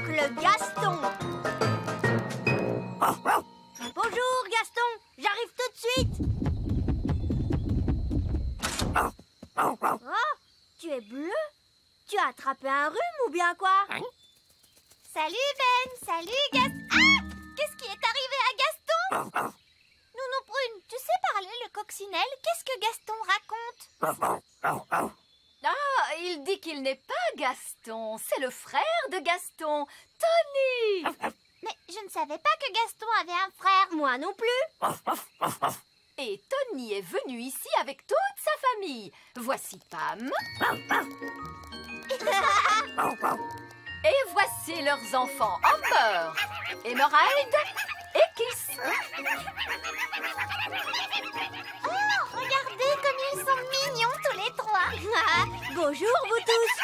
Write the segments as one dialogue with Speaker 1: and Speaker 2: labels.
Speaker 1: oncle Gaston. Bonjour Gaston, j'arrive tout de suite. Oh, tu es bleu? Tu as attrapé un rhume ou bien quoi?
Speaker 2: Salut Ben, salut Gaston. Ah! Qu'est-ce qui est arrivé à Gaston? Nounou Prune, tu sais parler le coccinelle? Qu'est-ce que Gaston raconte?
Speaker 3: Ah, il dit qu'il n'est pas Gaston, c'est le frère de Gaston, Tony.
Speaker 2: Mais je ne savais pas que Gaston avait un frère.
Speaker 1: Moi non plus.
Speaker 3: Et Tony est venu ici avec toute sa famille. Voici Pam. Et voici leurs enfants Amber, Emerald et Kiss.
Speaker 2: Oh, regardez comme ils sont mignons tous les trois.
Speaker 1: Bonjour vous tous.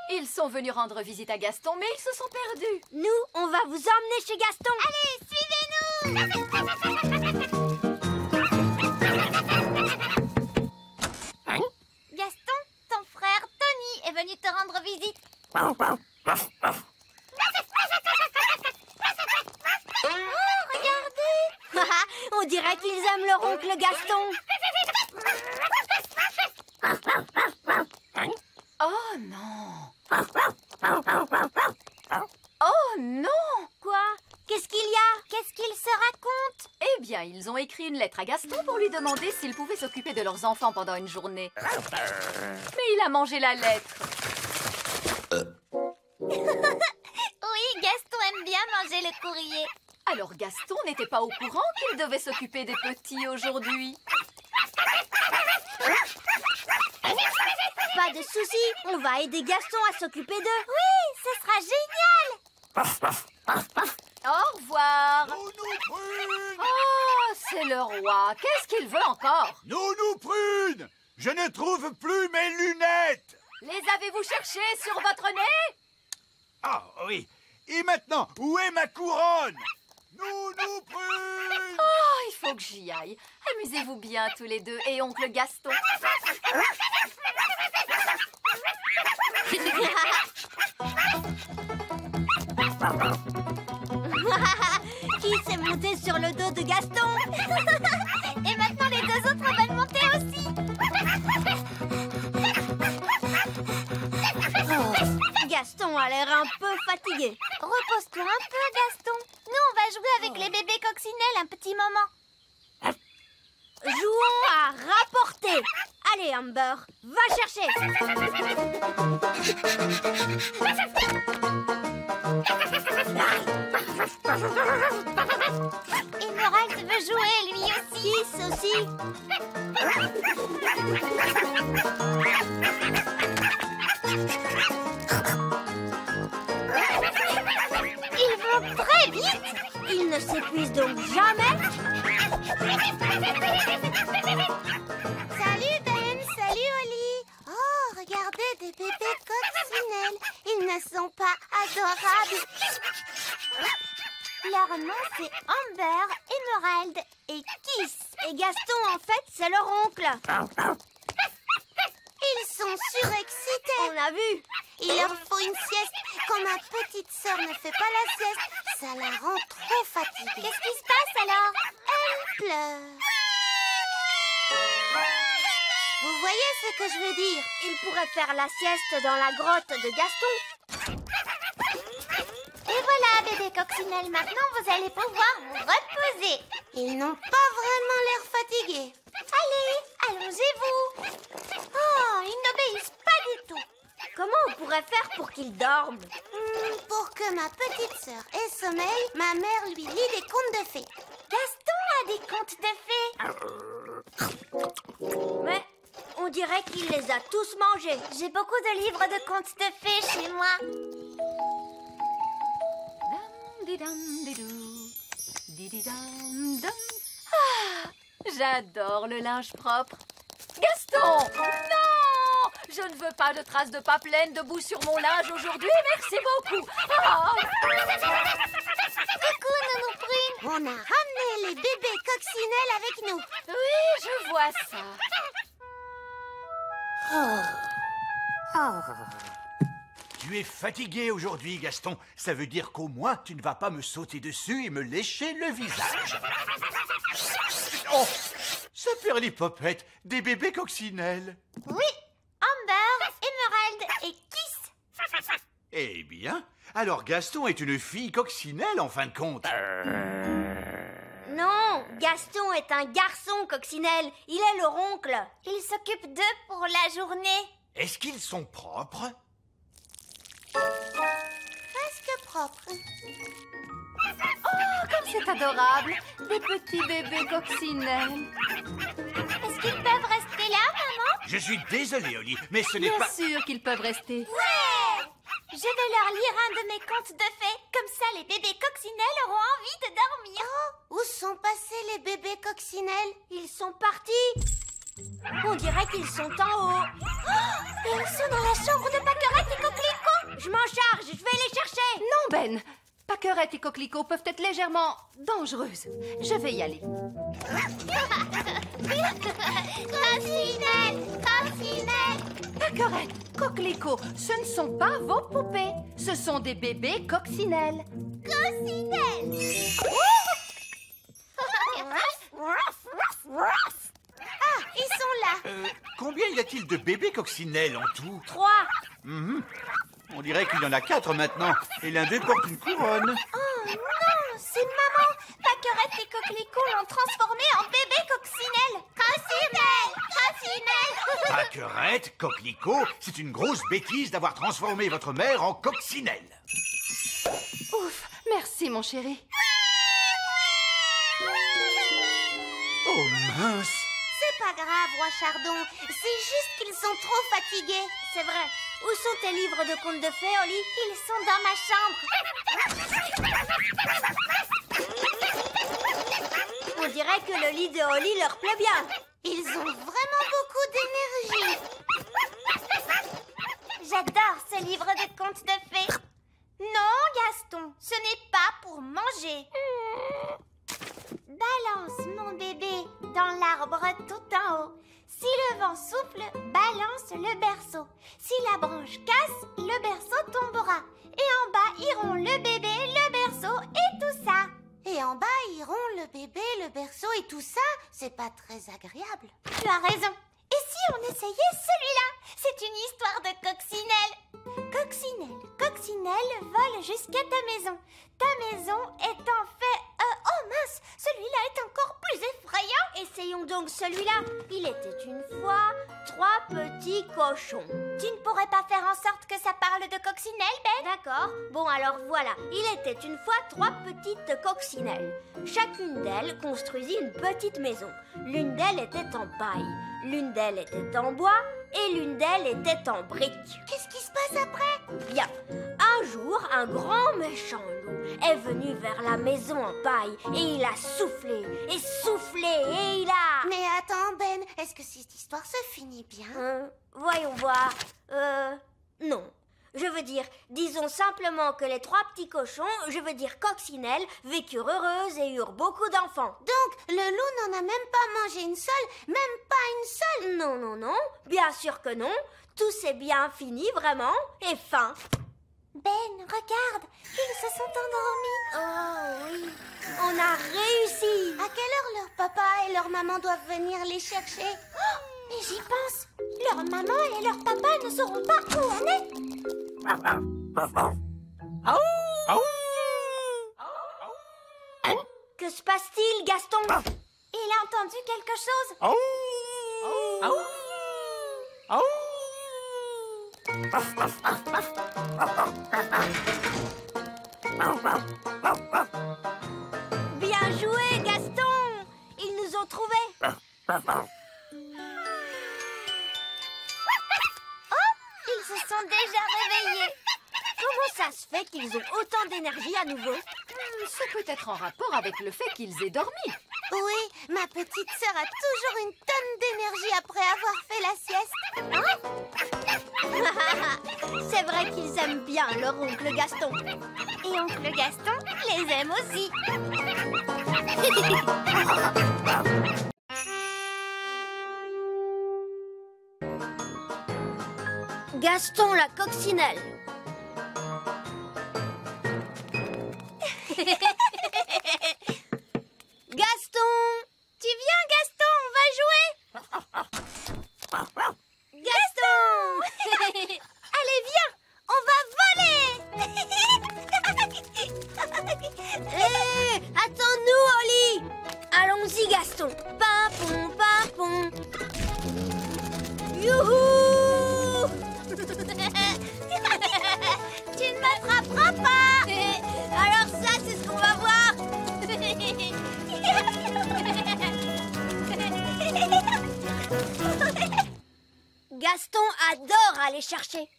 Speaker 3: Ils sont venus rendre visite à Gaston, mais ils se sont perdus.
Speaker 1: Nous, on va vous emmener chez Gaston.
Speaker 2: Allez, suivez-nous. Gaston, ton frère Tony est venu te rendre visite. Oh, regardez.
Speaker 1: On dirait qu'ils aiment leur oncle Gaston.
Speaker 3: Oh non! Oh non!
Speaker 1: Quoi? Qu'est-ce qu'il y a?
Speaker 2: Qu'est-ce qu'ils se racontent?
Speaker 3: Eh bien, ils ont écrit une lettre à Gaston pour lui demander s'il pouvait s'occuper de leurs enfants pendant une journée. Mais il a mangé la lettre.
Speaker 2: Oui, Gaston aime bien manger le courrier.
Speaker 3: Alors Gaston n'était pas au courant qu'il devait s'occuper des petits aujourd'hui.
Speaker 1: Pas de soucis, on va aider Gaston à s'occuper d'eux.
Speaker 2: Oui, ce sera génial.
Speaker 3: Au revoir. Oh, c'est le roi. Qu'est-ce qu'il veut encore?
Speaker 4: Nounou Prune, je ne trouve plus mes lunettes.
Speaker 3: Les avez-vous cherchées sur votre nez?
Speaker 4: Ah oui. Et maintenant, où est ma couronne? Nounou Prune.
Speaker 3: Oh, il faut que j'y aille. Amusez-vous bien tous les deux et oncle Gaston.
Speaker 1: Qui s'est monté sur le dos de Gaston?
Speaker 2: Et maintenant, les deux autres veulent monter aussi.
Speaker 1: Gaston a l'air un peu fatigué.
Speaker 2: Repose-toi un peu, Gaston. Nous, on va jouer avec les bébés coccinelles un petit moment.
Speaker 1: Jouons à rapporter. Allez, Amber, va chercher.
Speaker 2: Emerald veut jouer, lui aussi.
Speaker 1: Kiss aussi.
Speaker 2: Ils vont très vite.
Speaker 1: Il ne s'épuise donc jamais.
Speaker 2: Salut Ben, salut Oli. Oh, regardez des bébés coccinelles. Ils ne sont pas adorables. Leur nom c'est Amber, Emerald et Kiss.
Speaker 1: Et Gaston, en fait, c'est leur oncle.
Speaker 2: Ils sont surexcités.
Speaker 1: On a vu.
Speaker 2: Il leur faut une sieste. Quand ma petite sœur ne fait pas la sieste, ça la rend trop fatiguée. Qu'est-ce qui se passe alors? Elle pleure. Vous voyez ce que je veux dire?
Speaker 1: Il pourrait faire la sieste dans la grotte de Gaston.
Speaker 2: Et voilà, bébé coccinelle, maintenant vous allez pouvoir vous reposer. Ils n'ont pas vraiment l'air fatigués. Allez, allongez-vous. Oh, ils n'obéissent pas du tout.
Speaker 1: Comment on pourrait faire pour qu'ils dorment?
Speaker 2: Pour que ma petite sœur ait sommeil, ma mère lui lit des contes de fées. Gaston a des contes de fées.
Speaker 1: Mais on dirait qu'il les a tous mangés.
Speaker 2: J'ai beaucoup de livres de contes de fées chez moi.
Speaker 3: Ah, j'adore le linge propre. Gaston! Non! Je ne veux pas de traces de pas pleines de boue sur mon linge aujourd'hui. Merci beaucoup. Oh.
Speaker 2: Coucou, Nounou Prune. On a ramené les bébés coccinelles avec nous.
Speaker 3: Oui, je vois ça.
Speaker 4: Tu es fatigué aujourd'hui, Gaston. Ça veut dire qu'au moins, tu ne vas pas me sauter dessus et me lécher le visage. Oh, ça perd les popettes, des bébés coccinelles.
Speaker 2: Oui, Amber, Emerald et Kiss.
Speaker 4: Eh bien, alors Gaston est une fille coccinelle en fin de compte.
Speaker 1: Non, Gaston est un garçon coccinelle. Il est leur oncle.
Speaker 2: Il s'occupe d'eux pour la journée.
Speaker 4: Est-ce qu'ils sont propres?
Speaker 2: Presque propre.
Speaker 3: Oh, comme c'est adorable! Des petits bébés coccinelles.
Speaker 2: Est-ce qu'ils peuvent rester là, maman?
Speaker 4: Je suis désolé, Oli, mais ce n'est
Speaker 3: Bien
Speaker 4: pas...
Speaker 3: sûr qu'ils peuvent rester.
Speaker 2: Ouais! Je vais leur lire un de mes contes de fées. Comme ça, les bébés coccinelles auront envie de dormir. Oh, où sont passés les bébés coccinelles?
Speaker 1: Ils sont partis. On dirait qu'ils sont en haut.
Speaker 2: Et ils sont dans la chambre de Pâquerette et Coquelicot.
Speaker 1: Je m'en charge, je vais les chercher.
Speaker 3: Non, Ben! Pâquerette et Coquelicot peuvent être légèrement dangereuses. Je vais y aller.
Speaker 2: Coccinelle, Coccinelle.
Speaker 3: Pâquerette, Coquelicot, ce ne sont pas vos poupées. Ce sont des bébés coccinelles.
Speaker 2: Coccinelle. Ah, ils sont là.
Speaker 4: Combien y a-t-il de bébés coccinelles en tout?
Speaker 1: 3.
Speaker 4: On dirait qu'il y en a 4 maintenant, et l'un d'eux porte une couronne.
Speaker 2: Oh non, c'est maman. Pâquerette et Coquelicot l'ont transformé en bébé coccinelle. Coccinelle, Coccinelle.
Speaker 4: Pâquerette, Coquelicot, c'est une grosse bêtise d'avoir transformé votre mère en coccinelle.
Speaker 3: Ouf, merci mon chéri.
Speaker 4: Oh mince!
Speaker 2: C'est pas grave, Roi Chardon. C'est juste qu'ils sont trop fatigués.
Speaker 1: C'est vrai. Où sont tes livres de contes de fées, Oli?
Speaker 2: Ils sont dans ma chambre.
Speaker 1: On dirait que le lit de Oli leur plaît bien.
Speaker 2: Ils ont vraiment beaucoup d'énergie. J'adore ce livre de contes de fées. Non, Gaston, ce n'est pas pour manger. Balance, mon bébé, dans l'arbre tout en haut. Si le vent souffle, balance le berceau. Si la branche casse, le berceau tombera. Et en bas iront le bébé, le berceau et tout ça. Et en bas iront le bébé, le berceau et tout ça. C'est pas très agréable. Tu as raison. Et si on essayait celui-là? C'est une histoire de coccinelle. Coccinelle, coccinelle, vole jusqu'à ta maison. Ta maison est en fait... oh mince, celui-là est encore plus effrayant.
Speaker 1: Essayons donc celui-là. Il était une fois 3 petits cochons.
Speaker 2: Tu ne pourrais pas faire en sorte que ça parle de coccinelle, Ben?
Speaker 1: D'accord. Bon, alors voilà. Il était une fois 3 petites coccinelles. Chacune d'elles construisit une petite maison. L'une d'elles était en paille, l'une d'elles était en bois et l'une d'elles était en briques.
Speaker 2: Qu'est-ce qui se passe après?
Speaker 1: Bien. Un jour, un grand méchant loup est venu vers la maison en paille et il a soufflé et il a...
Speaker 2: Mais attends, Ben, est-ce que cette histoire se finit bien?
Speaker 1: Voyons voir. Non. Je veux dire, disons simplement que les 3 petits cochons, je veux dire coccinelles, vécurent heureuses et eurent beaucoup d'enfants.
Speaker 2: Donc, le loup n'en a même pas mangé une seule, même pas une seule?
Speaker 1: Non, non, non, bien sûr que non. Tout s'est bien fini, vraiment, et fin.
Speaker 2: Ben, regarde, ils se sont endormis.
Speaker 1: Oh oui, on a réussi.
Speaker 2: À quelle heure leur papa et leur maman doivent venir les chercher? Oh, mais j'y pense. Leur maman et leur papa ne sauront pas où on est.
Speaker 1: Que se passe-t-il, Gaston?
Speaker 2: Il a entendu quelque chose.
Speaker 1: Bien joué, Gaston. Ils nous ont trouvés.
Speaker 2: Ils se sont déjà réveillés.
Speaker 1: Comment ça se fait qu'ils ont autant d'énergie à nouveau?
Speaker 3: C'est peut-être en rapport avec le fait qu'ils aient dormi.
Speaker 2: Oui, ma petite sœur a toujours une tonne d'énergie après avoir fait la sieste.
Speaker 1: C'est vrai qu'ils aiment bien leur oncle Gaston.
Speaker 2: Et oncle Gaston les aime aussi.
Speaker 1: Gaston la coccinelle. Gaston!
Speaker 2: Tu viens, Gaston, on va jouer. Gaston. Allez, viens, on va voler.
Speaker 1: Hé, attends-nous, Oli! Allons-y, Gaston. Pimpon, pimpon. Youhou!
Speaker 2: Tu ne m'attraperas pas.
Speaker 1: Alors ça, c'est ce qu'on va voir. Gaston adore aller chercher.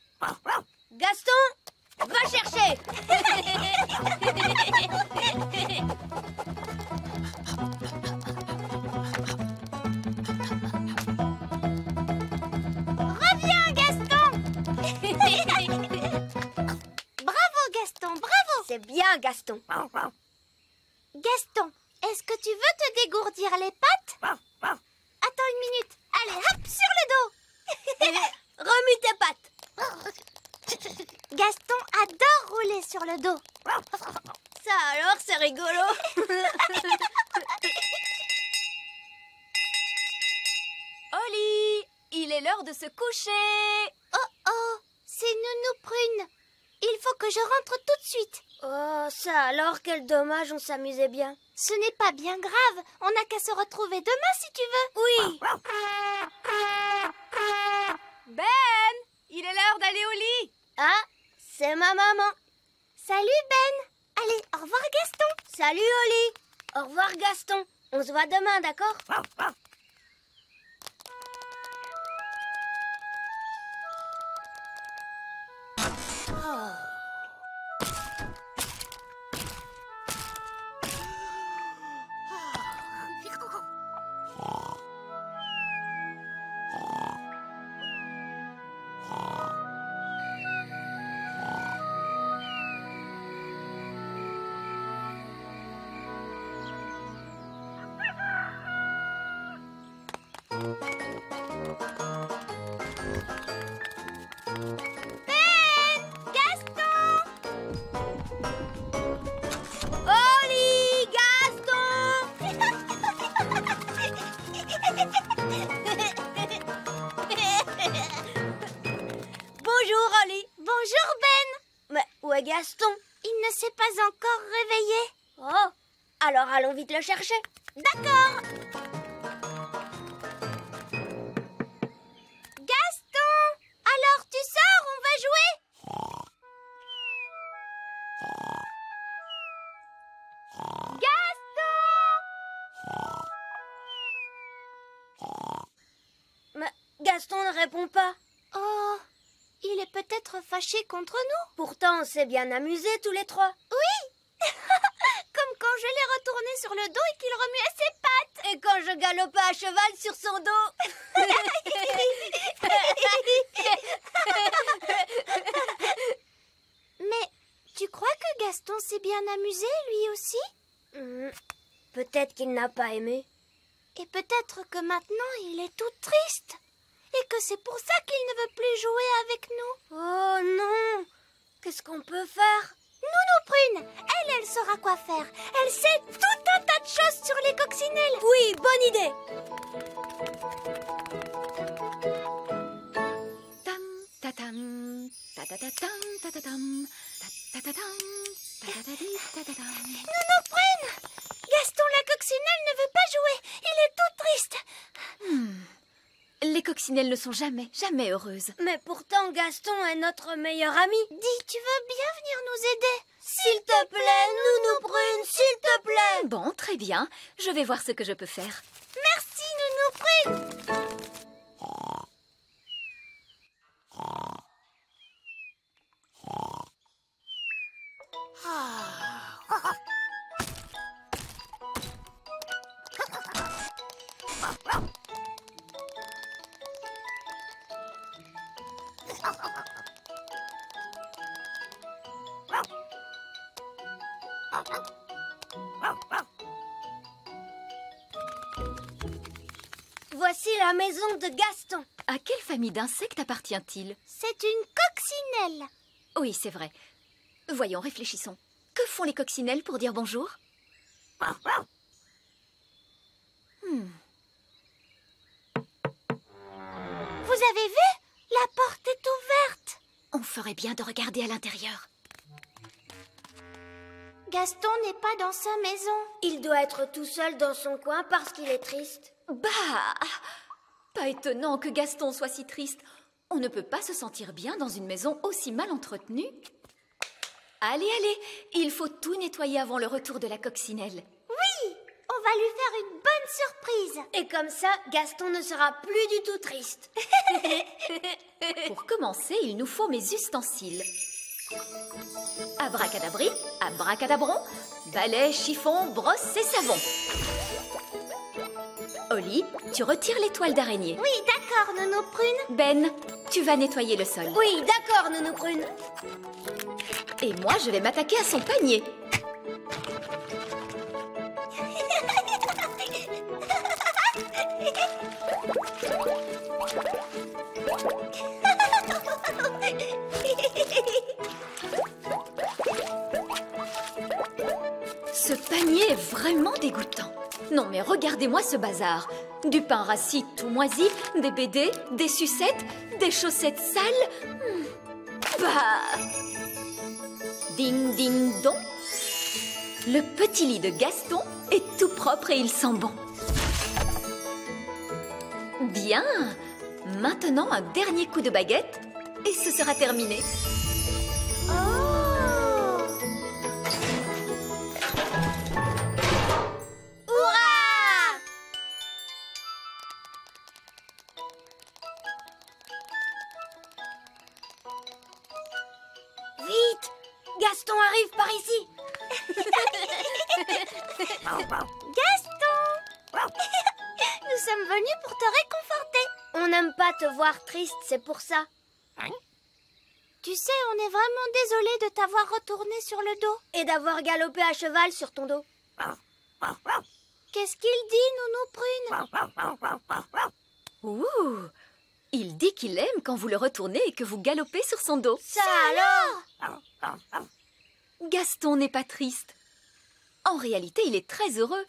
Speaker 1: Gaston, va chercher.
Speaker 2: Reviens, Gaston. Bravo, Gaston, bravo.
Speaker 1: C'est bien, Gaston.
Speaker 2: Gaston, est-ce que tu veux te dégourdir les pattes? Attends une minute. Allez, hop, sur le dos.
Speaker 1: Remue tes pattes.
Speaker 2: Gaston adore rouler sur le dos.
Speaker 1: Ça alors, c'est rigolo.
Speaker 3: Oli, il est l'heure de se coucher.
Speaker 2: Oh oh, c'est Nounou Prune. Il faut que je rentre tout de suite.
Speaker 1: Oh, ça alors, quel dommage, on s'amusait bien.
Speaker 2: Ce n'est pas bien grave. On n'a qu'à se retrouver demain si tu veux.
Speaker 1: Oui.
Speaker 3: Ben, il est l'heure d'aller au lit.
Speaker 1: Ah, c'est ma maman.
Speaker 2: Salut Ben. Allez, au revoir Gaston.
Speaker 1: Salut, Oli. Au revoir, Gaston. On se voit demain, d'accord? Oli, Gaston. Bonjour, Oli.
Speaker 2: Bonjour Ben.
Speaker 1: Mais où est Gaston?
Speaker 2: Il ne s'est pas encore réveillé.
Speaker 1: Oh, alors allons vite le chercher.
Speaker 2: D'accord. Gaston, alors tu sors, on va jouer.
Speaker 1: Mais Gaston ne répond pas.
Speaker 2: Oh, il est peut-être fâché contre nous.
Speaker 1: Pourtant, on s'est bien amusés tous les trois.
Speaker 2: Oui. Comme quand je l'ai retourné sur le dos et qu'il remuait ses pattes.
Speaker 1: Et quand je galopais à cheval sur son dos.
Speaker 2: Mais tu crois que Gaston s'est bien amusé, lui aussi?
Speaker 1: Peut-être qu'il n'a pas aimé.
Speaker 2: Et peut-être que maintenant il est tout triste. Et que c'est pour ça qu'il ne veut plus jouer avec nous.
Speaker 1: Oh non! Qu'est-ce qu'on peut faire?
Speaker 2: Nounou Prune, elle saura quoi faire. Elle sait tout un tas de choses sur les coccinelles.
Speaker 1: Oui, bonne idée!
Speaker 3: Tam, tatam, tatatatam, tatatam, tatatatam, tatatadi, tatatam.
Speaker 2: Nounou Prune, Gaston la coccinelle ne veut pas jouer. Il est tout triste.
Speaker 3: Les coccinelles ne sont jamais heureuses.
Speaker 1: Mais pourtant, Gaston est notre meilleur ami.
Speaker 2: Dis, tu veux bien venir nous aider?
Speaker 1: S'il te plaît, Nounou Prune, s'il te plaît!
Speaker 3: Bon, très bien. Je vais voir ce que je peux faire.
Speaker 2: Merci, Nounou Prune.
Speaker 1: Voici la maison de Gaston.
Speaker 3: À quelle famille d'insectes appartient-il?
Speaker 2: C'est une coccinelle.
Speaker 3: Oui, c'est vrai. Voyons, réfléchissons. Que font les coccinelles pour dire bonjour?
Speaker 2: Vous avez vu? La porte est ouverte.
Speaker 3: On ferait bien de regarder à l'intérieur.
Speaker 2: Gaston n'est pas dans sa maison.
Speaker 1: Il doit être tout seul dans son coin parce qu'il est triste.
Speaker 3: Bah! Pas étonnant que Gaston soit si triste. On ne peut pas se sentir bien dans une maison aussi mal entretenue. Allez, allez, il faut tout nettoyer avant le retour de la coccinelle.
Speaker 2: Oui, on va lui faire une bonne surprise.
Speaker 1: Et comme ça, Gaston ne sera plus du tout triste.
Speaker 3: Pour commencer, il nous faut mes ustensiles. Abracadabri, abracadabron, balai, chiffon, brosse et savon. Oli, tu retires les toiles d'araignée.
Speaker 2: Oui, d'accord, Nounou Prune.
Speaker 3: Ben, tu vas nettoyer le sol.
Speaker 1: Oui, d'accord, Nounou Prune.
Speaker 3: Et moi, je vais m'attaquer à son panier. Ce panier est vraiment dégoûtant. Non mais regardez-moi ce bazar. Du pain rassis tout moisi, des BD, des sucettes, des chaussettes sales. Bah... Ding ding dong. Le petit lit de Gaston est tout propre et il sent bon. Bien. Maintenant un dernier coup de baguette et ce sera terminé.
Speaker 1: Vite! Gaston arrive par ici.
Speaker 2: Gaston. Nous sommes venus pour te réconforter.
Speaker 1: On n'aime pas te voir triste, c'est pour ça.
Speaker 2: Tu sais, on est vraiment désolé de t'avoir retourné sur le dos.
Speaker 1: Et d'avoir galopé à cheval sur ton dos.
Speaker 2: Qu'est-ce qu'il dit, Nounou Prune?
Speaker 3: Ouh! Il dit qu'il aime quand vous le retournez et que vous galopez sur son dos.
Speaker 1: Ça alors!
Speaker 3: Gaston n'est pas triste. En réalité, il est très heureux.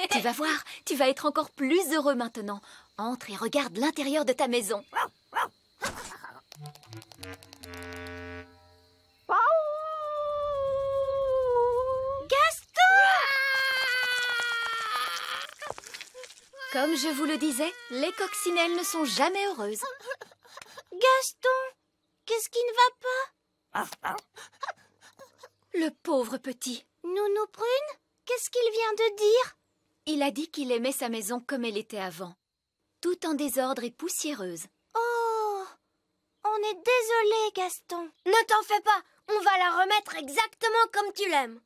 Speaker 3: Tu vas voir, tu vas être encore plus heureux maintenant. Entre et regarde l'intérieur de ta maison. Comme je vous le disais, les coccinelles ne sont jamais heureuses.
Speaker 2: Gaston, qu'est-ce qui ne va pas?
Speaker 3: Le pauvre petit.
Speaker 2: Nounou Prune, qu'est-ce qu'il vient de dire?
Speaker 3: Il a dit qu'il aimait sa maison comme elle était avant. Tout en désordre et poussiéreuse.
Speaker 2: Oh, on est désolé, Gaston.
Speaker 1: Ne t'en fais pas, on va la remettre exactement comme tu l'aimes.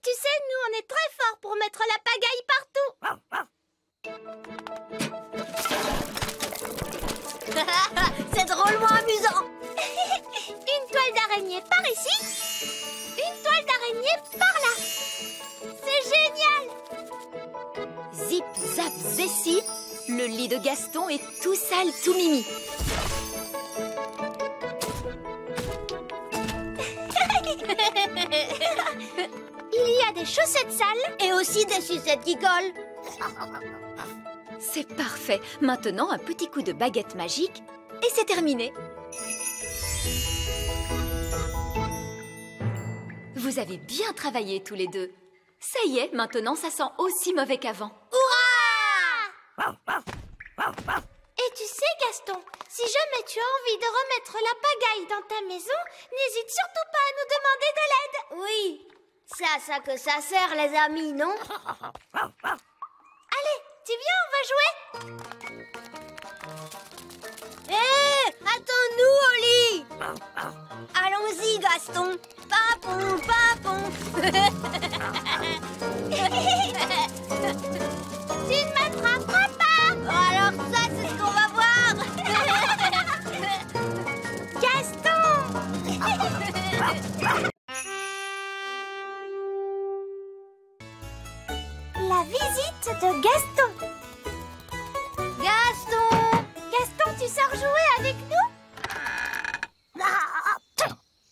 Speaker 2: Tu sais, nous, on est très forts pour mettre la pagaille partout.
Speaker 1: C'est drôlement amusant.
Speaker 2: Une toile d'araignée par ici, une toile d'araignée par là. C'est génial.
Speaker 3: Zip, zap, zessi, le lit de Gaston est tout sale, tout mimi.
Speaker 2: Il y a des chaussettes sales.
Speaker 1: Et aussi des sucettes qui collent.
Speaker 3: C'est parfait. Maintenant, un petit coup de baguette magique et c'est terminé. Vous avez bien travaillé tous les deux. Ça y est, maintenant ça sent aussi mauvais qu'avant.
Speaker 2: Et tu sais, Gaston, si jamais tu as envie de remettre la pagaille dans ta maison, n'hésite surtout pas à nous demander de l'aide.
Speaker 1: Oui, c'est à ça que ça sert, les amis, non?
Speaker 2: Allez, tu viens, on va jouer.
Speaker 1: Hé, attends-nous, Oli. Allons-y, Gaston. Papon, papon.
Speaker 2: Tu ne m'attraperas pas.
Speaker 1: Alors ça, c'est ce qu'on va voir.
Speaker 2: Gaston. La visite sors jouer avec nous?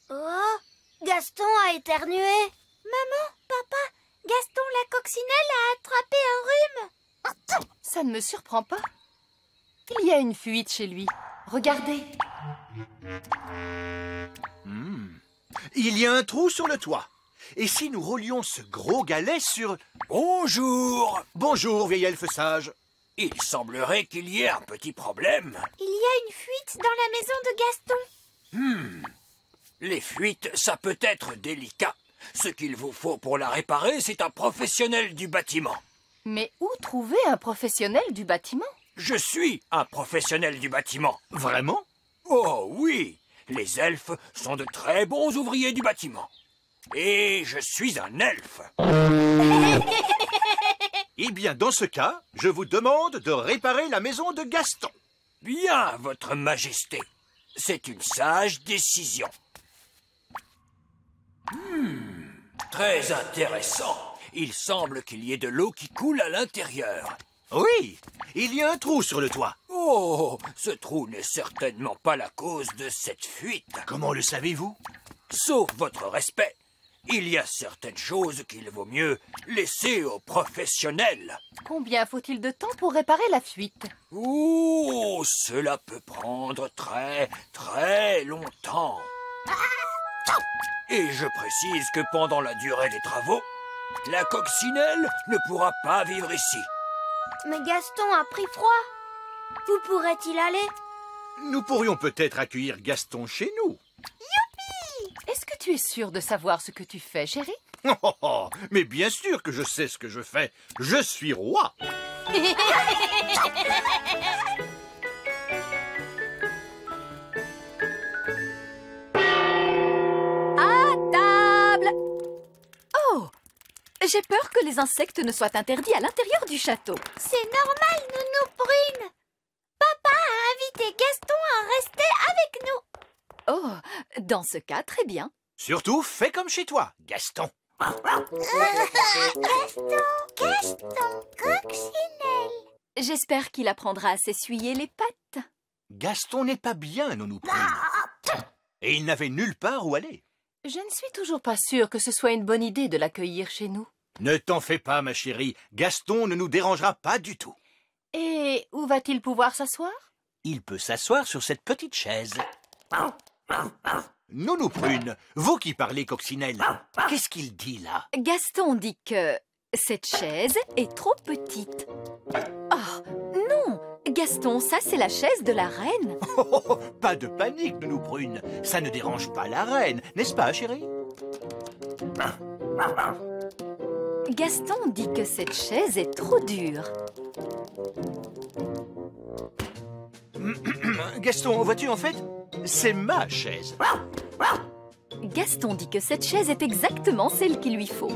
Speaker 1: Oh, Gaston a éternué.
Speaker 2: Maman, papa, Gaston la coccinelle a attrapé un rhume.
Speaker 5: Ça ne me surprend pas. Il y a une fuite chez lui. Regardez.
Speaker 4: Il y a un trou sur le toit. Et si nous roulions ce gros galet sur...
Speaker 6: Bonjour.
Speaker 4: Bonjour, vieil elfe sage.
Speaker 6: Il semblerait qu'il y ait un petit problème.
Speaker 2: Il y a une fuite dans la maison de Gaston.
Speaker 6: Les fuites, ça peut être délicat. Ce qu'il vous faut pour la réparer, c'est un professionnel du bâtiment.
Speaker 5: Mais où trouver un professionnel du bâtiment?
Speaker 6: Je suis un professionnel du bâtiment.
Speaker 4: Vraiment?
Speaker 6: Oh oui, les elfes sont de très bons ouvriers du bâtiment. Et je suis un elfe.
Speaker 4: Eh bien, dans ce cas, je vous demande de réparer la maison de Gaston.
Speaker 6: Bien, votre majesté. C'est une sage décision. Très intéressant. Il semble qu'il y ait de l'eau qui coule à l'intérieur.
Speaker 4: Oui, il y a un trou sur le toit.
Speaker 6: Oh, ce trou n'est certainement pas la cause de cette fuite.
Speaker 4: Comment le savez-vous?
Speaker 6: Sauf votre respect, il y a certaines choses qu'il vaut mieux laisser aux professionnels.
Speaker 5: Combien faut-il de temps pour réparer la fuite?
Speaker 6: Oh, cela peut prendre très longtemps. Et je précise que pendant la durée des travaux, la coccinelle ne pourra pas vivre ici.
Speaker 1: Mais Gaston a pris froid. Où pourrait-il aller?
Speaker 4: Nous pourrions peut-être accueillir Gaston chez nous.
Speaker 5: Est-ce que tu es sûr de savoir ce que tu fais, chérie?
Speaker 4: Oh, mais bien sûr que je sais ce que je fais. Je suis roi.
Speaker 3: À table! Oh! J'ai peur que les insectes ne soient interdits à l'intérieur du château.
Speaker 2: C'est normal, Nounou Prune. Papa a invité Gaston à rester avec nous.
Speaker 3: Oh, dans ce cas, très bien.
Speaker 4: Surtout, fais comme chez toi, Gaston.
Speaker 2: Gaston, coccinelle.
Speaker 3: J'espère qu'il apprendra à s'essuyer les pattes.
Speaker 4: Gaston n'est pas bien, Nounou Prune. Et il n'avait nulle part où aller.
Speaker 5: Je ne suis toujours pas sûre que ce soit une bonne idée de l'accueillir chez nous.
Speaker 4: Ne t'en fais pas, ma chérie. Gaston ne nous dérangera pas du tout.
Speaker 5: Et où va-t-il pouvoir s'asseoir?
Speaker 4: Il peut s'asseoir sur cette petite chaise. Nounou Prune, vous qui parlez coccinelle, qu'est-ce qu'il dit là?
Speaker 3: Gaston dit que cette chaise est trop petite. Oh, non! Gaston, ça c'est la chaise de la reine.
Speaker 4: Oh, pas de panique, Nounou Prune. Ça ne dérange pas la reine, n'est-ce pas, chérie?
Speaker 3: Gaston dit que cette chaise est trop dure.
Speaker 4: Gaston, vois-tu, en fait, c'est ma chaise.
Speaker 3: Gaston dit que cette chaise est exactement celle qu'il lui faut.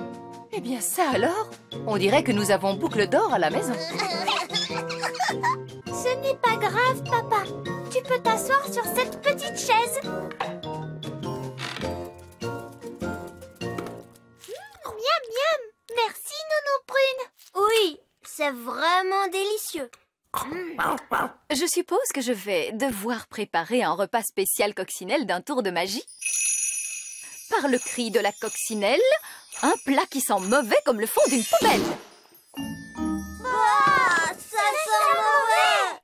Speaker 5: Eh bien ça alors? On dirait que nous avons boucle d'or à la maison.
Speaker 2: Ce n'est pas grave, papa. Tu peux t'asseoir sur cette petite chaise. Miam, miam. Merci, Nounou Prune.
Speaker 1: Oui, c'est vraiment délicieux.
Speaker 3: Je suppose que je vais devoir préparer un repas spécial coccinelle d'un tour de magie. Par le cri de la coccinelle, un plat qui sent mauvais comme le fond d'une poubelle.
Speaker 1: Ah, ça sent mauvais.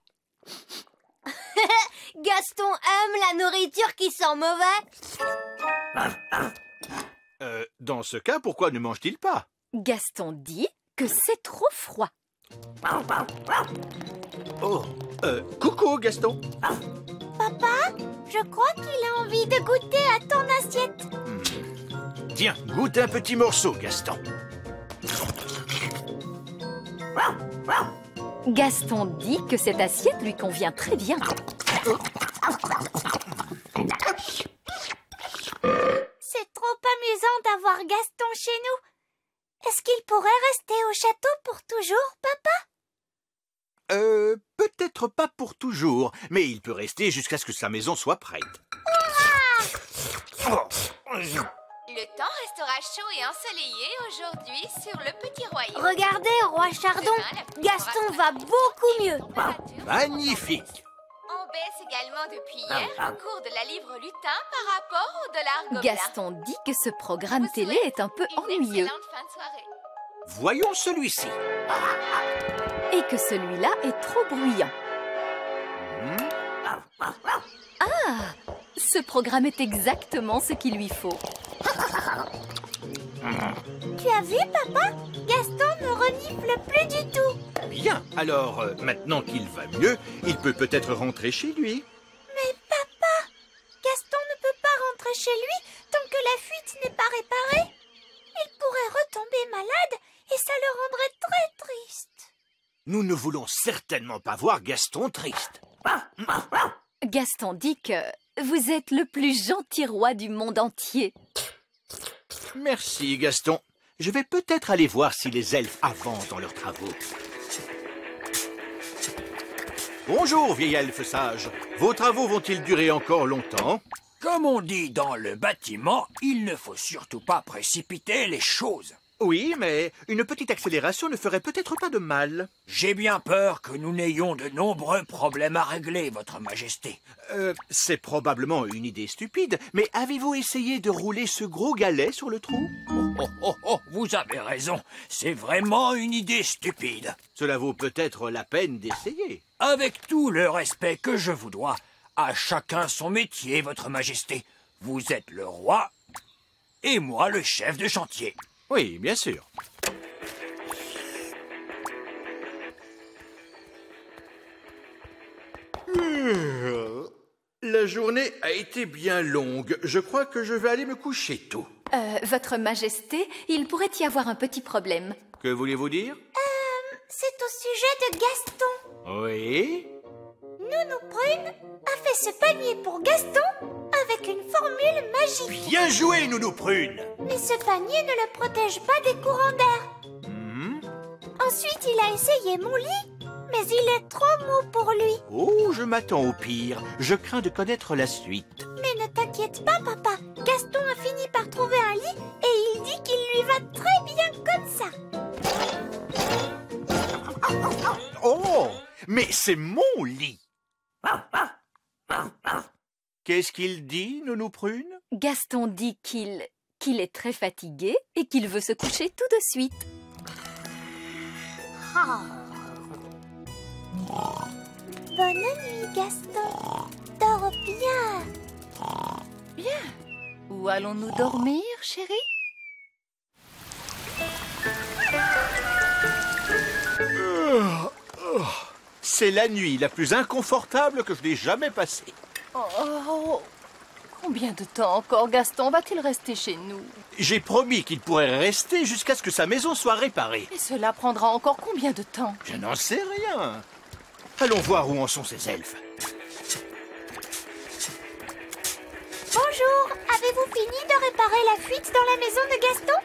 Speaker 1: Gaston aime la nourriture qui sent mauvais.
Speaker 4: Dans ce cas, pourquoi ne mange-t-il pas?
Speaker 3: Gaston dit que c'est trop froid.
Speaker 4: Oh, coucou, Gaston.
Speaker 2: Papa, je crois qu'il a envie de goûter à ton assiette.
Speaker 4: Tiens, goûte un petit morceau, Gaston.
Speaker 3: Gaston dit que cette assiette lui convient très bien.
Speaker 2: C'est trop amusant d'avoir Gaston chez nous. Est-ce qu'il pourrait rester au château pour toujours, papa?
Speaker 4: Peut-être pas pour toujours, mais il peut rester jusqu'à ce que sa maison soit prête.
Speaker 7: Le temps restera chaud et ensoleillé aujourd'hui sur le petit royaume.
Speaker 1: Regardez, roi Chardon, Gaston va beaucoup mieux.
Speaker 4: Magnifique.
Speaker 7: En baisse également depuis hier le cours de la livre lutin par rapport au dollar gobelin.
Speaker 3: Gaston dit que ce programme télé est un peu
Speaker 7: Une
Speaker 3: ennuyeux
Speaker 7: excellente fin de soirée.
Speaker 6: Voyons celui-ci.
Speaker 3: et que celui-là est trop bruyant. Ah, ce programme est exactement ce qu'il lui faut.
Speaker 2: Tu as vu, papa? Gaston ne renifle plus du tout.
Speaker 4: Bien, alors maintenant qu'il va mieux, il peut peut-être rentrer chez lui.
Speaker 2: Mais papa, Gaston ne peut pas rentrer chez lui tant que la fuite n'est pas réparée. Il pourrait retomber malade et ça le rendrait très triste.
Speaker 4: Nous ne voulons certainement pas voir Gaston triste.
Speaker 3: Gaston dit que vous êtes le plus gentil roi du monde entier.
Speaker 4: Merci, Gaston. Je vais peut-être aller voir si les elfes avancent dans leurs travaux. Bonjour, vieil elfe sage. Vos travaux vont-ils durer encore longtemps?
Speaker 6: Comme on dit dans le bâtiment, il ne faut surtout pas précipiter les choses.
Speaker 4: Oui, mais une petite accélération ne ferait peut-être pas de mal.
Speaker 6: J'ai bien peur que nous n'ayons de nombreux problèmes à régler, Votre Majesté.
Speaker 4: C'est probablement une idée stupide, mais avez-vous essayé de rouler ce gros galet sur le trou?
Speaker 6: Oh, vous avez raison. C'est vraiment une idée stupide.
Speaker 4: Cela vaut peut-être la peine d'essayer.
Speaker 6: Avec tout le respect que je vous dois, à chacun son métier, Votre Majesté. Vous êtes le roi et moi le chef de chantier.
Speaker 4: Oui, bien sûr. La journée a été bien longue. Je crois que je vais aller me coucher tôt.
Speaker 3: Votre Majesté, il pourrait y avoir un petit problème.
Speaker 4: Que voulez-vous dire?
Speaker 2: C'est au sujet de Gaston.
Speaker 4: Oui?
Speaker 2: Nounou Prune a fait ce panier pour Gaston avec une formule magique.
Speaker 4: Bien joué, Nounou Prune!
Speaker 2: Mais ce panier ne le protège pas des courants d'air. Ensuite, il a essayé mon lit, mais il est trop mou pour lui.
Speaker 4: Oh, je m'attends au pire. Je crains de connaître la suite.
Speaker 2: Mais ne t'inquiète pas, papa. Gaston a fini par trouver un lit et il dit qu'il lui va très bien comme ça.
Speaker 4: Oh, mais c'est mon lit! Qu'est-ce qu'il dit, Nounou Prune?
Speaker 3: Gaston dit qu'il est très fatigué et qu'il veut se coucher tout de suite.
Speaker 2: Bonne nuit, Gaston. Dors bien.
Speaker 5: Où allons-nous dormir, chérie?
Speaker 4: C'est la nuit la plus inconfortable que je n'ai jamais passée.
Speaker 5: Oh, combien de temps encore Gaston va-t-il rester chez nous?
Speaker 4: J'ai promis qu'il pourrait rester jusqu'à ce que sa maison soit réparée.
Speaker 5: Et cela prendra encore combien de temps?
Speaker 4: Je n'en sais rien. Allons voir où en sont ces elfes.
Speaker 2: Bonjour. Avez-vous fini de réparer la fuite dans la maison de Gaston?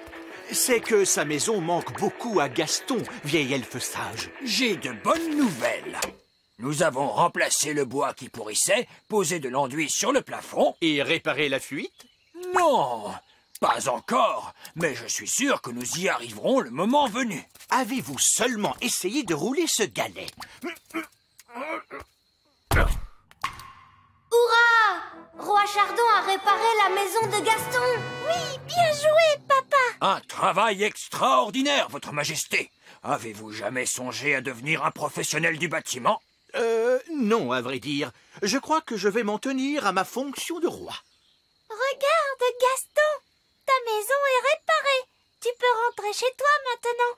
Speaker 4: C'est que sa maison manque beaucoup à Gaston, vieil elfe sage.
Speaker 6: J'ai de bonnes nouvelles. Nous avons remplacé le bois qui pourrissait, posé de l'enduit sur le plafond.
Speaker 4: Et réparer la fuite?
Speaker 6: Non, pas encore, mais je suis sûr que nous y arriverons le moment venu.
Speaker 4: Avez-vous seulement essayé de rouler ce galet?
Speaker 1: Hurrah! Roi Chardon a réparé la maison de Gaston.
Speaker 2: Oui, bien joué, papa.
Speaker 6: Un travail extraordinaire, Votre Majesté. Avez-vous jamais songé à devenir un professionnel du bâtiment?
Speaker 4: Non, à vrai dire. Je crois que je vais m'en tenir à ma fonction de roi.
Speaker 2: Regarde, Gaston. Ta maison est réparée. Tu peux rentrer chez toi maintenant.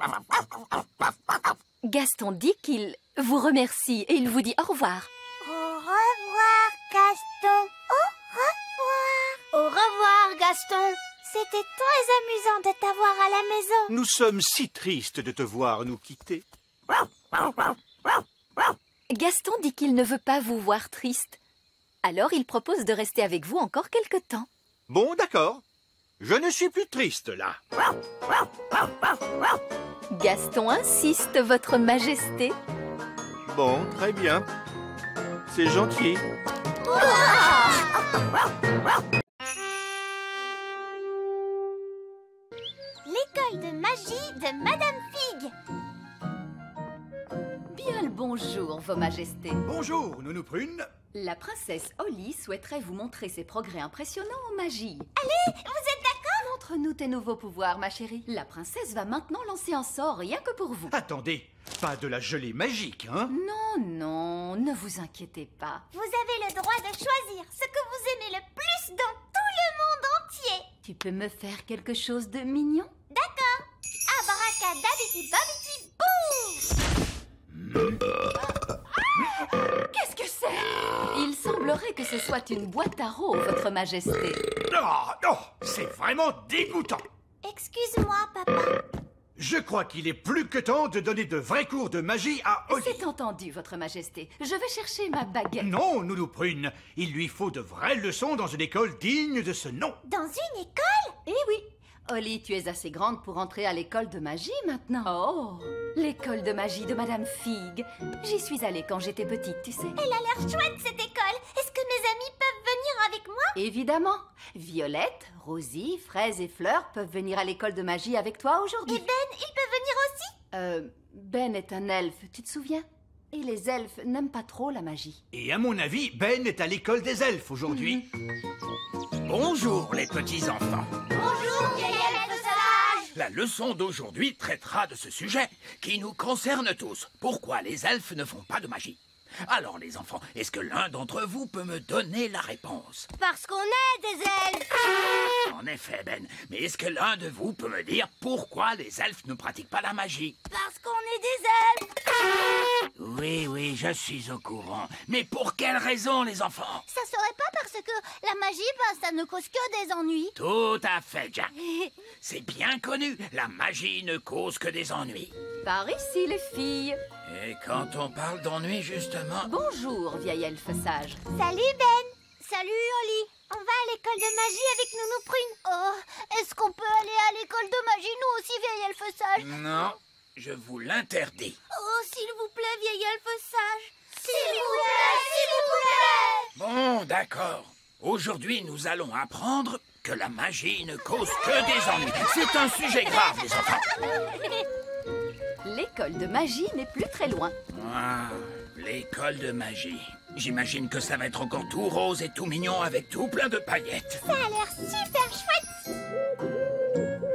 Speaker 3: Gaston dit qu'il vous remercie et il vous dit au revoir.
Speaker 2: Au revoir, Gaston. Au revoir.
Speaker 1: Au revoir, Gaston.
Speaker 2: C'était très amusant de t'avoir à la maison.
Speaker 4: Nous sommes si tristes de te voir nous quitter.
Speaker 3: Gaston dit qu'il ne veut pas vous voir triste. Alors il propose de rester avec vous encore quelque temps.
Speaker 4: Bon, d'accord. Je ne suis plus triste, là.
Speaker 3: Gaston insiste, Votre Majesté.
Speaker 4: Bon, très bien. C'est gentil.
Speaker 2: L'école de magie de Madame Fig.
Speaker 3: Bien le bonjour, Vos Majestés.
Speaker 4: Bonjour, Nounou Prune.
Speaker 3: La princesse Holly souhaiterait vous montrer ses progrès impressionnants en magie.
Speaker 2: Allez, vous êtes d'accord?
Speaker 3: Montre-nous tes nouveaux pouvoirs, ma chérie. La princesse va maintenant lancer un sort rien que pour vous.
Speaker 4: Attendez, pas de la gelée magique, hein?
Speaker 3: Non, non, ne vous inquiétez pas.
Speaker 2: Vous avez le droit de choisir ce que vous aimez le plus dans tout le monde entier.
Speaker 3: Tu peux me faire quelque chose de mignon?
Speaker 2: D'accord. Abracadabiti babiti bou.
Speaker 3: Qu'est-ce que c'est? Il semblerait que ce soit une boîte à rôes, votre majesté.
Speaker 4: Non, c'est vraiment dégoûtant.
Speaker 2: Excuse-moi, papa.
Speaker 4: Je crois qu'il est plus que temps de donner de vrais cours de magie à Holly.
Speaker 3: C'est entendu, votre majesté. Je vais chercher ma baguette.
Speaker 4: Non, Nounou Prune, il lui faut de vraies leçons dans une école digne de ce nom.
Speaker 2: Dans une école?
Speaker 3: Eh oui. Holly, tu es assez grande pour entrer à l'école de magie maintenant. Oh, l'école de magie de Madame Fig. J'y suis allée quand j'étais petite, tu sais.
Speaker 2: Elle a l'air chouette, cette école. Est-ce que mes amis peuvent venir avec moi?
Speaker 3: Évidemment. Violette, Rosie, Fraise et Fleur peuvent venir à l'école de magie avec toi aujourd'hui.
Speaker 2: Et Ben, il peut venir aussi?
Speaker 3: Ben est un elfe, tu te souviens? Et les elfes n'aiment pas trop la magie.
Speaker 4: Et à mon avis, Ben est à l'école des elfes aujourd'hui.
Speaker 6: Bonjour les petits enfants.
Speaker 2: Bonjour, vieil elfe sage.
Speaker 6: La leçon d'aujourd'hui traitera de ce sujet qui nous concerne tous. Pourquoi les elfes ne font pas de magie? Alors les enfants, est-ce que l'un d'entre vous peut me donner la réponse?
Speaker 1: Parce qu'on est des elfes.
Speaker 6: En effet, Ben. Mais est-ce que l'un de vous peut me dire pourquoi les elfes ne pratiquent pas la magie?
Speaker 1: Parce qu'on est des elfes.
Speaker 6: Oui, je suis au courant. Mais pour quelle raison, les enfants?
Speaker 2: Ça serait pas parce que la magie, ça ne cause que des ennuis.
Speaker 6: Tout à fait, Jack. C'est bien connu, la magie ne cause que des ennuis.
Speaker 3: Par ici, les filles.
Speaker 6: Et quand on parle d'ennuis, justement...
Speaker 3: Bonjour, vieil elfe sage.
Speaker 2: Salut, Ben.
Speaker 1: Salut, Holly.
Speaker 2: On va à l'école de magie avec Nounou Prune. Oh, est-ce qu'on peut aller à l'école de magie, nous aussi, vieil elfe sage?
Speaker 6: Non, je vous l'interdis.
Speaker 1: Oh, s'il vous plaît, vieil elfe sage.
Speaker 2: S'il vous plaît, s'il vous plaît.
Speaker 6: Bon, d'accord. Aujourd'hui, nous allons apprendre que la magie ne cause que des ennuis. C'est un sujet grave, les enfants.
Speaker 3: L'école de magie n'est plus très loin.
Speaker 6: Ah, l'école de magie. J'imagine que ça va être encore tout rose et tout mignon avec tout plein de paillettes.
Speaker 2: Ça a l'air super chouette.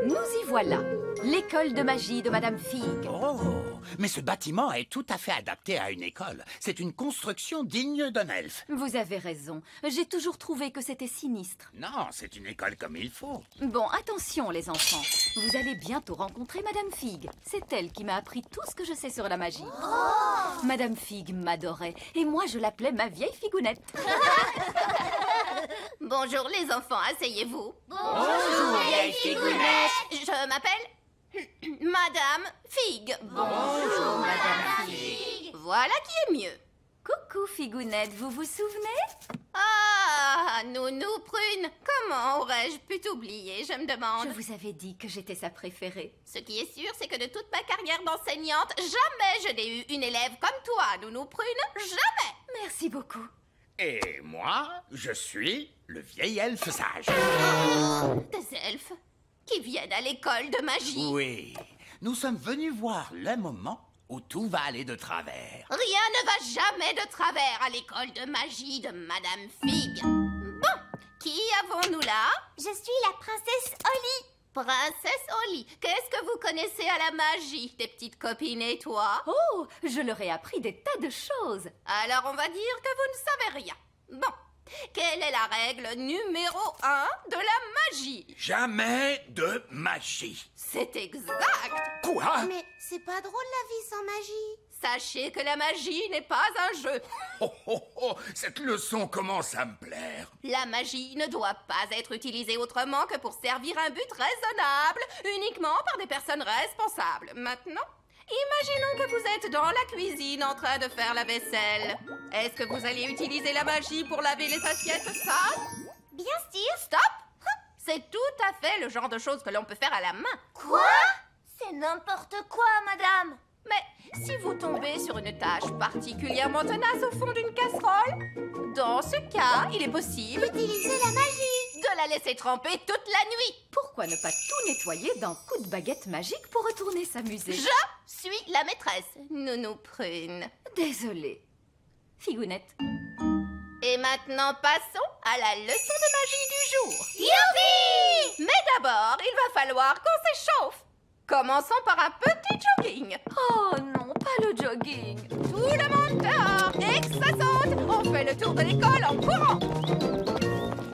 Speaker 3: Nous y voilà. L'école de magie de Madame Fig.
Speaker 6: Oh, mais ce bâtiment est tout à fait adapté à une école. C'est une construction digne d'un elfe.
Speaker 3: Vous avez raison. J'ai toujours trouvé que c'était sinistre.
Speaker 6: Non, c'est une école comme il faut.
Speaker 3: Bon, attention les enfants. Vous allez bientôt rencontrer Madame Fig. C'est elle qui m'a appris tout ce que je sais sur la magie. Madame Fig m'adorait et moi je l'appelais ma vieille figounette.
Speaker 7: Bonjour les enfants, asseyez-vous.
Speaker 2: Bonjour, vieille figounette.
Speaker 7: Je m'appelle Madame Fig.
Speaker 3: Bonjour Madame Fig.
Speaker 7: Voilà qui est mieux.
Speaker 3: Coucou figounette, vous vous souvenez?
Speaker 7: Ah, Nounou Prune, comment aurais-je pu t'oublier, je me demande.
Speaker 3: Je vous avais dit que j'étais sa préférée.
Speaker 7: Ce qui est sûr, c'est que de toute ma carrière d'enseignante, jamais je n'ai eu une élève comme toi, Nounou Prune. Jamais.
Speaker 3: Merci beaucoup.
Speaker 6: Et moi, je suis le vieil elfe sage.
Speaker 7: Des elfes qui viennent à l'école de magie.
Speaker 6: Oui, nous sommes venus voir le moment où tout va aller de travers.
Speaker 7: Rien ne va jamais de travers à l'école de magie de Madame Fig. Bon, qui avons-nous là?
Speaker 2: Je suis la princesse Holly.
Speaker 7: Princesse Holly, qu'est-ce que vous connaissez à la magie, tes petites copines et toi?
Speaker 3: Oh, je leur ai appris des tas de choses.
Speaker 7: Alors on va dire que vous ne savez rien. Bon, quelle est la règle numéro 1 de la magie?
Speaker 6: Jamais de magie.
Speaker 7: C'est exact.
Speaker 6: Quoi?
Speaker 2: Mais c'est pas drôle la vie sans magie.
Speaker 7: Sachez que la magie n'est pas un jeu.
Speaker 6: Cette leçon commence à me plaire.
Speaker 7: La magie ne doit pas être utilisée autrement que pour servir un but raisonnable, uniquement par des personnes responsables. Maintenant, imaginons que vous êtes dans la cuisine en train de faire la vaisselle. Est-ce que vous allez utiliser la magie pour laver les assiettes sales?
Speaker 2: Bien sûr.
Speaker 7: Stop! C'est tout à fait le genre de choses que l'on peut faire à la main.
Speaker 2: Quoi? C'est n'importe quoi, madame.
Speaker 7: Mais si vous tombez sur une tâche particulièrement tenace au fond d'une casserole, dans ce cas, il est possible
Speaker 2: Utiliser la magie.
Speaker 7: de la laisser tremper toute la nuit.
Speaker 3: Pourquoi ne pas tout nettoyer d'un coup de baguette magique pour retourner s'amuser?
Speaker 7: Je suis la maîtresse, Nounou Prune.
Speaker 3: Désolée. Figounette,
Speaker 7: Et maintenant, passons à la leçon de magie du jour.
Speaker 2: Youpi!
Speaker 7: Mais d'abord, il va falloir qu'on s'échauffe. Commençons par un petit jogging.
Speaker 3: Oh non, pas le jogging.
Speaker 7: Tout le monde dehors et que ça saute. On fait le tour de l'école en courant.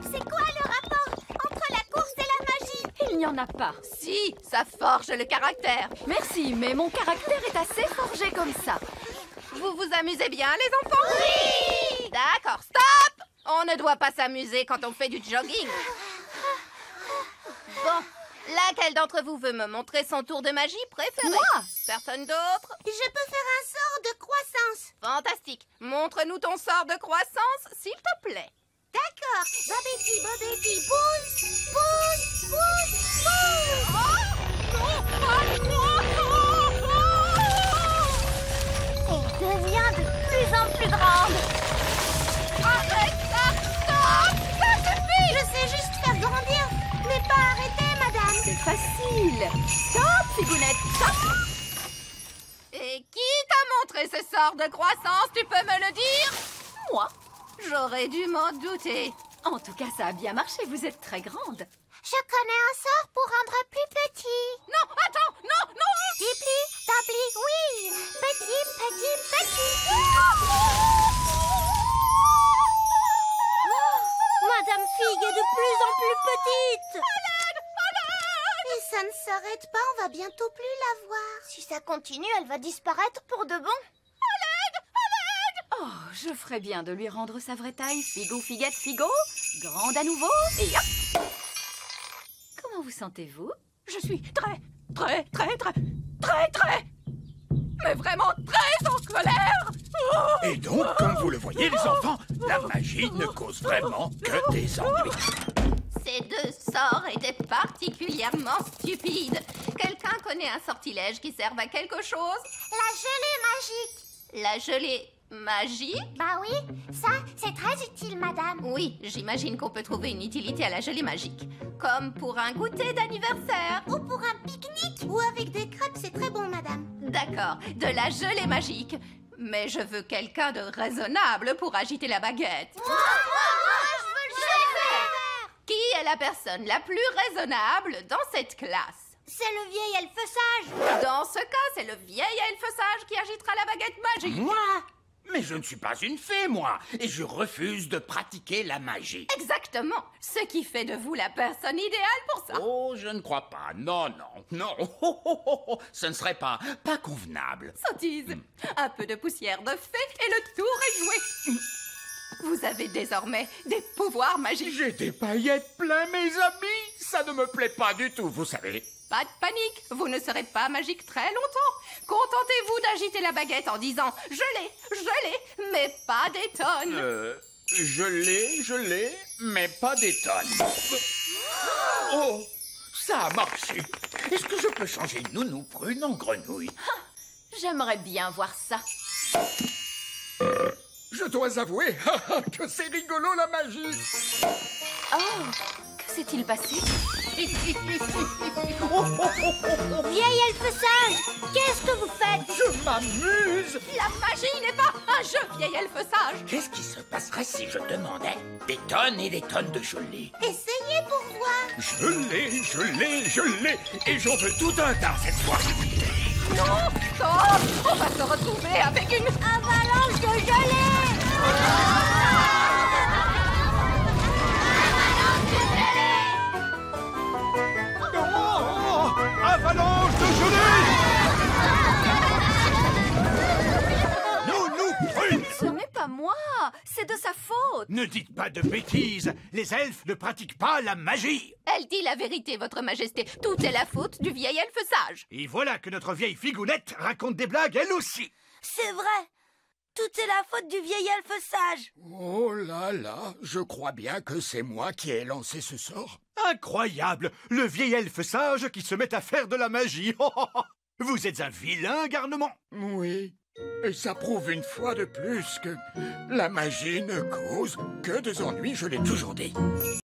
Speaker 2: C'est quoi le rapport entre la course et la magie?
Speaker 3: Il n'y en a pas.
Speaker 7: Si, ça forge le caractère.
Speaker 3: Merci, mais mon caractère est assez forgé comme ça.
Speaker 7: Vous vous amusez bien, les enfants?
Speaker 2: Oui!
Speaker 7: D'accord, stop! On ne doit pas s'amuser quand on fait du jogging. Bon, laquelle d'entre vous veut me montrer son tour de magie préféré?
Speaker 3: Moi!
Speaker 7: Personne d'autre?
Speaker 2: Je peux faire un sort de croissance.
Speaker 7: Fantastique. Montre-nous ton sort de croissance, s'il te plaît.
Speaker 2: D'accord. Bobéti, pousse, pousse, pousse, pousse. Elle devient de plus en plus grande.
Speaker 7: Arrête ça! Stop! Ça suffit!
Speaker 2: Je sais juste faire grandir, mais pas arrêter, madame.
Speaker 3: C'est facile. Stop, Figounette, stop.
Speaker 7: Et qui t'a montré ce sort de croissance? Tu peux me le dire?
Speaker 3: Moi.
Speaker 7: J'aurais dû m'en douter.
Speaker 3: En tout cas, ça a bien marché, vous êtes très grande.
Speaker 2: Je connais un sort pour rendre plus petit.
Speaker 7: Non, attends, non, non!
Speaker 2: Dipli, tapli, oui. Petit, petit, petit.
Speaker 1: Madame Fig est de plus en plus petite.
Speaker 2: Et ça ne s'arrête pas, on va bientôt plus la voir. Si ça continue, elle va disparaître pour de bon.
Speaker 3: Oh, je ferais bien de lui rendre sa vraie taille. Figo, figuette, figo. Grande à nouveau. Et hop. Comment vous sentez-vous?
Speaker 7: Je suis très, mais vraiment très en colère. Oh!
Speaker 6: Et donc, comme vous le voyez, les enfants, la magie ne cause vraiment que des ennuis.
Speaker 7: Ces deux sorts étaient particulièrement stupides. Quelqu'un connaît un sortilège qui serve à quelque chose?
Speaker 2: La gelée magique.
Speaker 7: La gelée magique?
Speaker 2: Bah oui, ça, c'est très utile, madame.
Speaker 7: Oui, j'imagine qu'on peut trouver une utilité à la gelée magique. Comme pour un goûter d'anniversaire.
Speaker 2: Ou pour un pique-nique. Ou avec des crêpes, c'est très bon, madame.
Speaker 7: D'accord, de la gelée magique. Mais je veux quelqu'un de raisonnable pour agiter la baguette.
Speaker 2: Je veux le faire.
Speaker 7: Qui est la personne la plus raisonnable dans cette classe?
Speaker 1: C'est le vieil elfe sage.
Speaker 7: Dans ce cas, c'est le vieil elfe sage qui agitera la baguette magique.
Speaker 6: Moi? Mais je ne suis pas une fée, moi, et je refuse de pratiquer la magie.
Speaker 7: Exactement, ce qui fait de vous la personne idéale pour ça.
Speaker 6: Oh, je ne crois pas. Non. Ce ne serait pas convenable.
Speaker 7: Sottise, un peu de poussière de fée et le tour est joué. Vous avez désormais des pouvoirs magiques.
Speaker 6: J'ai des paillettes plein, mes amis. Ça ne me plaît pas du tout, vous savez.
Speaker 7: Pas de panique, vous ne serez pas magique très longtemps. Contentez-vous d'agiter la baguette en disant « Je l'ai, mais pas des tonnes ».
Speaker 6: Je l'ai, mais pas des tonnes. Oh, ça a marché. Est-ce que je peux changer Nounou Prune en grenouille?
Speaker 3: J'aimerais bien voir ça.
Speaker 6: Je dois avouer que c'est rigolo la magie.
Speaker 3: Oh, que s'est-il passé?
Speaker 1: Vieil elfe sage, qu'est-ce que vous faites?
Speaker 6: Je m'amuse.
Speaker 7: La magie n'est pas un jeu, vieil elfe sage.
Speaker 6: Qu'est-ce qui se passerait si je demandais des tonnes et des tonnes de gelée?
Speaker 2: Essayez pour voir.
Speaker 6: Je l'ai, et j'en veux tout un tas cette fois.
Speaker 7: Non, stop, on va se retrouver avec une
Speaker 1: Avalanche de gelée.
Speaker 4: Avalanche de gelée! Nounou Prune!
Speaker 3: Ce n'est pas moi, c'est de sa faute.
Speaker 4: Ne dites pas de bêtises. Les elfes ne pratiquent pas la magie.
Speaker 7: Elle dit la vérité, votre majesté. Tout est la faute du vieil elfe sage.
Speaker 4: Et voilà que notre vieille figounette raconte des blagues elle aussi.
Speaker 1: C'est vrai. Tout est la faute du vieil elfe sage.
Speaker 6: Oh là là, je crois bien que c'est moi qui ai lancé ce sort.
Speaker 4: Incroyable! Le vieil elfe sage qui se met à faire de la magie. Vous êtes un vilain garnement.
Speaker 6: Oui, et ça prouve une fois de plus que la magie ne cause que des ennuis, je l'ai toujours dit.